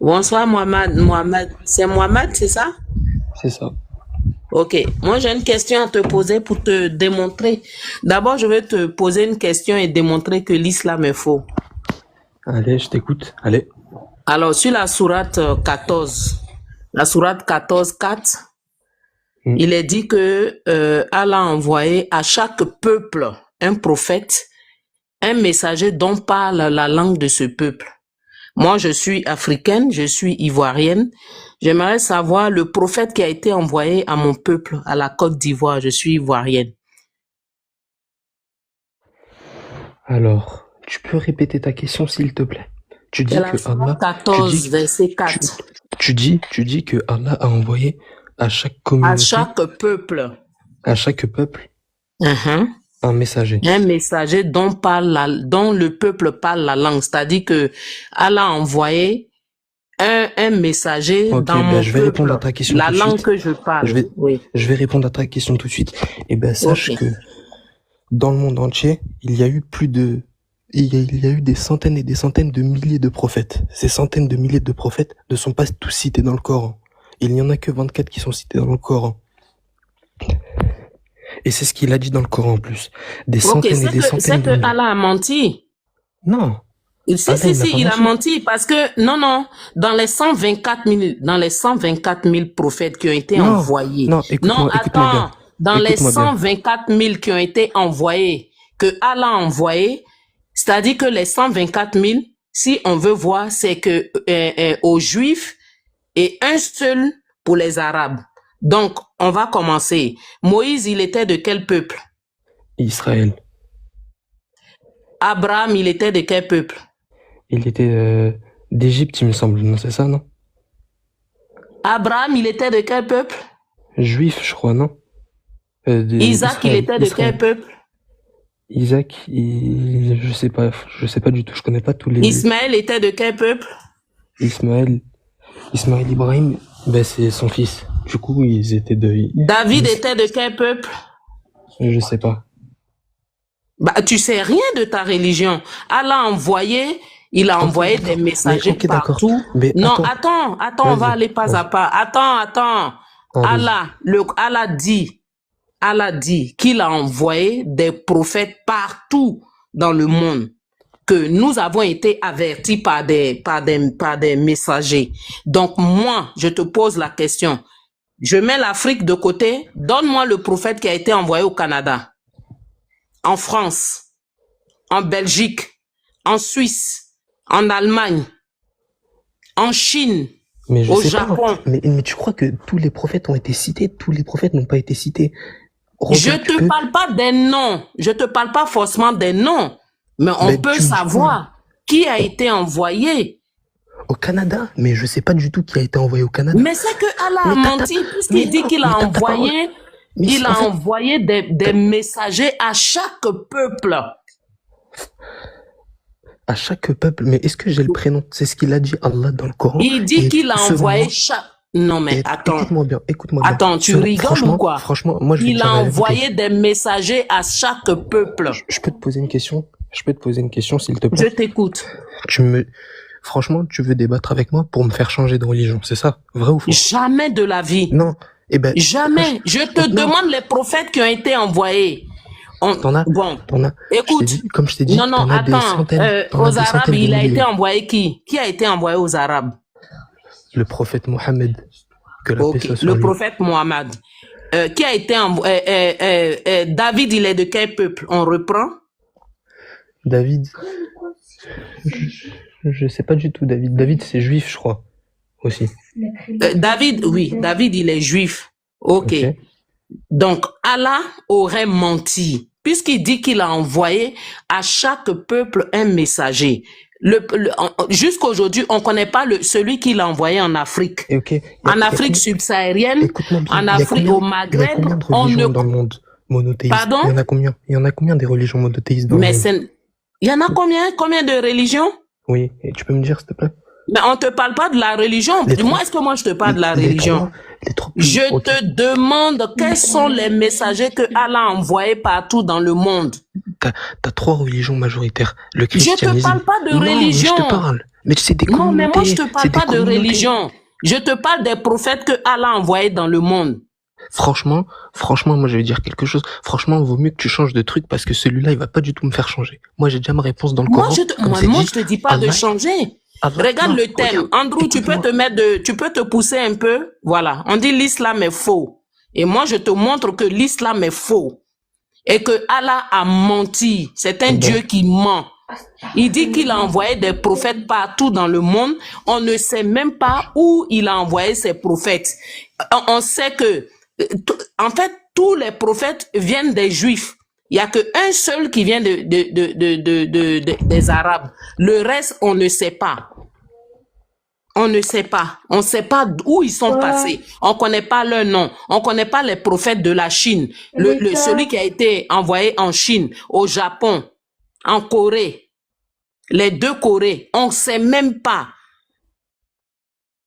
Bonsoir Mohamed. Mohamed, c'est Mohamed, c'est ça? C'est ça. Ok. Moi, j'ai une question à te poser pour te démontrer. D'abord, je vais te poser une question et démontrer que l'islam est faux. Allez, je t'écoute. Allez. Alors, sur la sourate 14, la sourate 14, 4, il est dit que Allah a envoyé à chaque peuple un prophète, un messager dont parle la langue de ce peuple. Moi, je suis africaine, je suis ivoirienne. J'aimerais savoir le prophète qui a été envoyé à mon peuple, à la Côte d'Ivoire. Je suis ivoirienne. Alors, tu peux répéter ta question, s'il te plaît? Tu dis C'est la que Allah, sourate 14, verset 4. tu dis que Allah a envoyé à chaque À communauté, chaque peuple, à chaque peuple, Mhm. un messager. un messager dont le peuple parle la langue. C'est-à-dire que Allah a envoyé un messager Ok, dans mon je vais répondre à peuple, ta question la tout de langue suite. que je parle. Je vais, Oui. je vais répondre à ta question tout de suite. Sache Ok. que dans le monde entier, il y a eu des centaines et des centaines de milliers de prophètes. Ces centaines de milliers de prophètes ne sont pas tous cités dans le Coran. Il n'y en a que 24 qui sont cités dans le Coran. Et c'est ce qu'il a dit dans le Coran en plus. Des Ok, centaines et des c'est centaines de que milliers. Allah a menti. Non, Si, Allah, il n'a pas il a menti. menti parce que, non, dans les 124 000 prophètes qui ont été Non, envoyés. non, écoute-moi bien. Attends, dans les Écoute-moi bien. 124 000 qui ont été envoyés, que Allah a envoyé, c'est-à-dire que les 124 000, si on veut voir, c'est que aux Juifs et un seul pour les Arabes. Donc, on va commencer. Moïse, il était de quel peuple? Israël, Abraham, il était de quel peuple? il était d'Égypte, il me semble. Non, c'est ça, non? Abraham, il était de quel peuple? Juif, je crois, non? Isaac, il était de Israël. quel peuple? Isaac, je sais pas du tout, je connais pas tous les... Ismaël était de quel peuple? Ismaël Ibrahim, c'est son fils. Du coup, ils étaient David était de quel peuple? Je sais pas. Bah, tu sais rien de ta religion. Allah a envoyé, il a envoyé des messagers ok, d'accord. partout. Mais Non, attends. attends, on va Vas-y, aller pas à vas-y. pas. Attends. Allez. Allah dit qu'il a envoyé des prophètes partout dans le monde, que nous avons été avertis par des messagers. Donc moi, je te pose la question. Je mets l'Afrique de côté. Donne-moi le prophète qui a été envoyé au Canada, en France, en Belgique, en Suisse, en Allemagne, en Chine, Mais je au sais Japon. pas. Mais tu crois que tous les prophètes ont été cités? Tous les prophètes n'ont pas été cités. Je te parle pas des noms. Je te parle pas forcément des noms. Mais on peut savoir qui a été envoyé. Au Canada? Mais je sais pas du tout qui a été envoyé au Canada. Mais c'est que Allah a menti puisqu'il dit qu'il a envoyé, envoyé des messagers à chaque peuple. À chaque peuple? Mais est-ce que j'ai le prénom? C'est ce qu'il a dit Allah dans le Coran. Il dit qu'il a envoyé chaque... Non mais attends. Écoute-moi bien. Attends, tu rigoles ou quoi? Franchement, moi je vais Il a envoyé des messagers à chaque peuple. Je peux te poser une question? S'il te plaît. Je t'écoute. Franchement, tu veux débattre avec moi pour me faire changer de religion, c'est ça? Vrai ou faux? Jamais de la vie. Non. Jamais. Je te demande les prophètes qui ont été envoyés. Écoute. Comme je t'ai dit. Non, attends. Aux Arabes, il a été envoyé qui? Qui a été envoyé aux Arabes? Le prophète Mohammed. Que la paix soit sur lui. Le prophète Mohammed. Qui a été envoyé? David, il est de quel peuple? On reprend? David. Je sais pas du tout, David. David, c'est juif, je crois. Aussi. David, il est juif. Ok. Donc, Allah aurait menti, puisqu'il dit qu'il a envoyé à chaque peuple un messager. Jusqu'aujourd'hui, on connaît pas celui qu'il a envoyé en Afrique. En Afrique subsaharienne, en Afrique au Maghreb, on ne... dans le monde monothéiste. Pardon? Il y en a combien des religions monothéistes dans le monde? Il y en a combien de religions? Oui, et tu peux me dire, s'il te plaît? Mais on te parle pas de la religion. Les trois, Moi, est-ce que moi je te parle de la les religion? trois Je pays, ok. te demande quels sont les messagers que Allah a envoyés partout dans le monde. T'as trois religions majoritaires. Le Je te christianisme. parle pas de Non, mais je religion. te parle. Mais c'est des Non, mais moi je communautés. te C'est parle des pas de communautés. religion. Je te parle des prophètes que Allah a envoyés dans le monde. Franchement, moi je vais dire quelque chose. Franchement, il vaut mieux que tu changes de truc parce que celui-là, il va pas du tout me faire changer. Moi, j'ai déjà ma réponse dans le Moi, Coran. Comme moi, c'est moi dit, je te dis pas de Allah, changer. Allah, Regarde non, le thème. regarde, Andrew, tu peux écoute-moi. te mettre tu peux te pousser un peu. Voilà. On dit l'islam est faux. Et moi, je te montre que l'islam est faux. Et que Allah a menti. C'est un Ben, Dieu qui ment. Il dit qu'il a envoyé des prophètes partout dans le monde. On ne sait même pas où il a envoyé ses prophètes. On sait que, en fait, tous les prophètes viennent des Juifs. Il y a qu'un seul qui vient des Arabes. Le reste, on ne sait pas. On ne sait pas. On ne sait pas où ils sont passés. On ne connaît pas leur nom. On ne connaît pas les prophètes de la Chine. Celui qui a été envoyé en Chine, au Japon, en Corée. Les deux Corées. On ne sait même pas.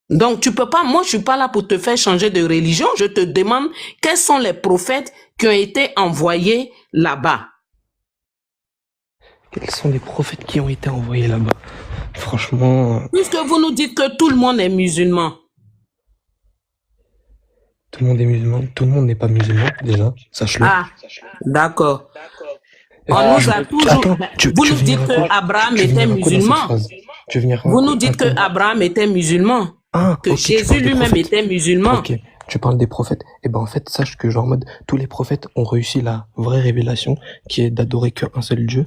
Donc, tu peux pas, moi, je suis pas là pour te faire changer de religion. Je te demande quels sont les prophètes qui ont été envoyés là-bas. quels sont les prophètes qui ont été envoyés là-bas? Franchement, Puisque vous nous dites que tout le monde est musulman. tout le monde est musulman. Tout le monde n'est pas musulman, déjà. Sache-le. Ah, d'accord. On nous a toujours. Attends, Vous nous dites que Abraham était musulman. Tu veux venir Vous nous dites que Abraham était musulman. Ah, Que ok, tu Jésus parles des lui-même prophètes. était musulman. Ok, tu parles des prophètes. Eh ben en fait, sache que genre en mode tous les prophètes ont réussi la vraie révélation qui est d'adorer qu'un seul Dieu.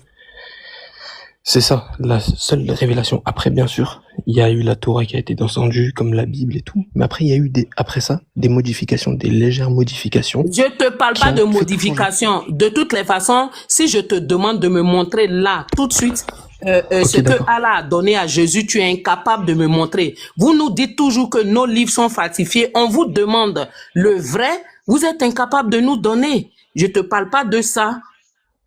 C'est ça, la seule révélation. Après, bien sûr, il y a eu la Torah qui a été descendue, comme la Bible et tout. Mais après, il y a eu après ça, des modifications, des légères modifications. Je te parle pas de modification. De toutes les façons, si je te demande de me montrer là, tout de suite, ce que Allah a donné à Jésus, tu es incapable de me montrer. Vous nous dites toujours que nos livres sont falsifiés. On vous demande le vrai. Vous êtes incapable de nous donner. Je te parle pas de ça.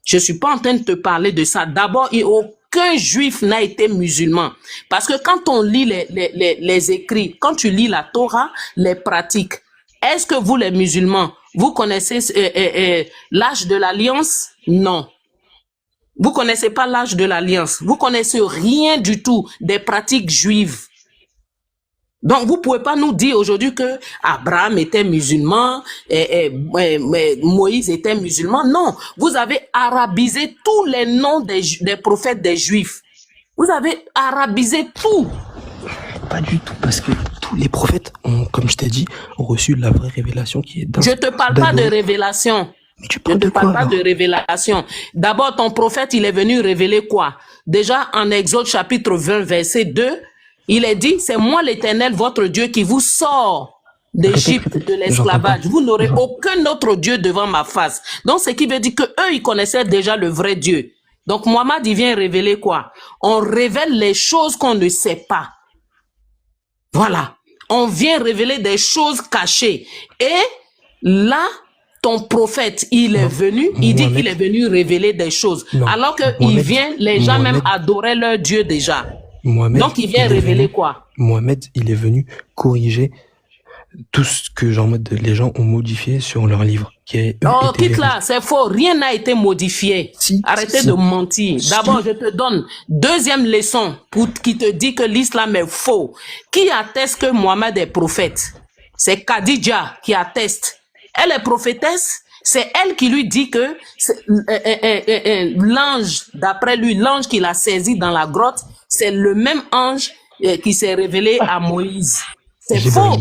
Je suis pas en train de te parler de ça. D'abord, aucun juif n'a été musulman. Parce que quand on lit les écrits, quand tu lis la Torah, les pratiques, est-ce que vous, les musulmans, vous connaissez l'âge de l'alliance? Non. Vous connaissez pas l'âge de l'alliance. Vous connaissez rien du tout des pratiques juives. Donc, vous pouvez pas nous dire aujourd'hui que Abraham était musulman, Moïse était musulman. Non, vous avez arabisé tous les noms des prophètes des Juifs. Vous avez arabisé tout. Pas du tout, parce que tous les prophètes, comme je t'ai dit, ont reçu la vraie révélation qui est dans... Je te parle pas de révélation. Mais tu parles de quoi, Je ne parle pas alors? de révélation. D'abord, ton prophète, il est venu révéler quoi? Déjà, en Exode chapitre 20, verset 2, il est dit, c'est moi l'Éternel, votre Dieu, qui vous sort d'Égypte, de l'esclavage. Vous n'aurez aucun autre Dieu devant ma face. Donc, ce qui veut dire que eux, ils connaissaient déjà le vrai Dieu. Donc, Mohammed, il vient révéler quoi? On révèle les choses qu'on ne sait pas. Voilà. On vient révéler des choses cachées. Et là, ton prophète, il est venu, il dit qu'il est venu révéler des choses. Non. Alors qu'il vient, les gens même adoraient leur Dieu déjà. Donc, il vient révéler quoi? Mohamed, il est venu corriger tout ce que genre les gens ont modifié sur leur livre. Oh, quitte là, c'est faux. Rien n'a été modifié. Arrêtez de mentir. D'abord, je te donne deuxième leçon qui te dit que l'islam est faux. Qui atteste que Mohamed est prophète? C'est Khadija qui atteste. Elle est prophétesse. C'est elle qui lui dit que l'ange, d'après lui, l'ange qu'il a saisi dans la grotte, c'est le même ange qui s'est révélé à Moïse. C'est faux.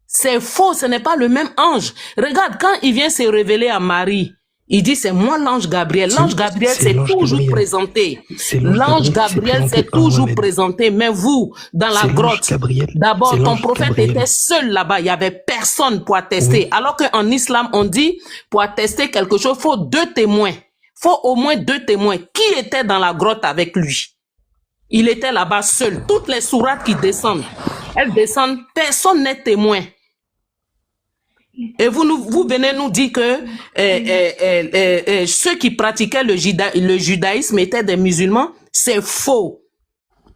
C'est faux, ce n'est pas le même ange. Regarde, quand il vient se révéler à Marie, il dit c'est moi l'ange Gabriel. L'ange Gabriel s'est toujours présenté. L'ange Gabriel s'est toujours présenté. Mais vous, dans la grotte, d'abord, ton prophète était seul là-bas. Il n'y avait personne pour attester. Alors qu'en islam, on dit, pour attester quelque chose, il faut 2 témoins. Il faut au moins 2 témoins. Qui était dans la grotte avec lui? Il était là-bas seul. Toutes les sourates qui descendent, elles descendent. Personne n'est témoin. Et vous venez nous dire que ceux qui pratiquaient le judaïsme étaient des musulmans. C'est faux.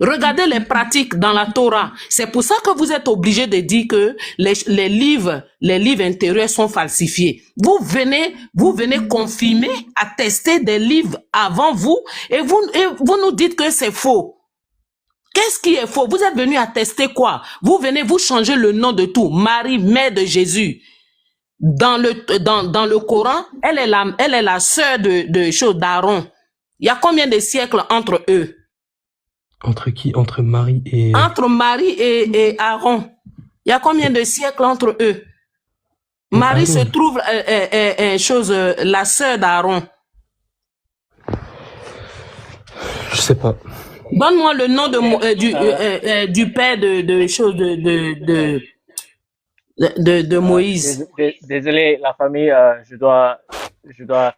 Regardez les pratiques dans la Torah. C'est pour ça que vous êtes obligés de dire que les livres intérieurs sont falsifiés. Vous venez confirmer, attester des livres avant vous et vous nous dites que c'est faux. Qu'est-ce qui est faux? Vous êtes venu attester quoi? Vous venez, vous changez le nom de tout. Marie, mère de Jésus. Dans le Coran, elle est la sœur d'Aaron. Il y a combien de siècles entre eux? Entre qui? Entre Marie et... Entre Marie et Aaron. Il y a combien de siècles entre eux? Marie se trouve la sœur d'Aaron. Je sais pas. Donne-moi le nom du père de Moïse. Désolé, la famille, je dois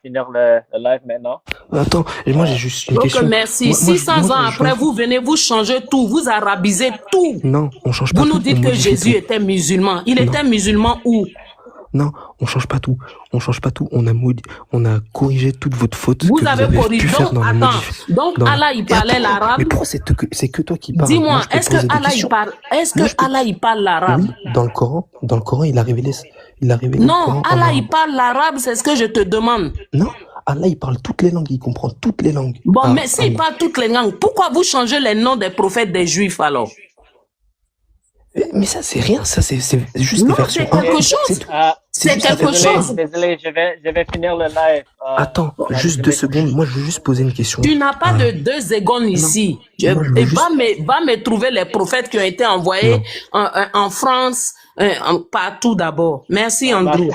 finir le live maintenant. Attends, et moi j'ai juste une question. Merci. 600 ans après, vous venez, vous changez tout, vous arabisez tout. Non, on change pas tout. Vous nous dites que Jésus était musulman. Il était musulman où? Non, on change pas tout. On change pas tout. On a corrigé toute votre faute. Vous avez corrigé. Donc Allah il parlait l'arabe. Mais pourquoi c'est que toi qui parles? Dis-moi, est-ce que Allah il parle? Est-ce que Allah il parle l'arabe? Oui, dans le Coran, il a révélé. Non, Allah il parle l'arabe, c'est ce que je te demande. Non, Allah il parle toutes les langues, il comprend toutes les langues. Bon, mais s'il parle toutes les langues, pourquoi vous changez les noms des prophètes des Juifs alors? Mais ça c'est rien, ça c'est juste une version. C'est quelque chose. C'est quelque chose. Désolé, je vais finir le live. Attends, juste 2 secondes. Moi, je veux juste poser une question. Tu n'as pas de 2 secondes ici. Va me trouver les prophètes qui ont été envoyés en France, partout d'abord. Merci, Andrew.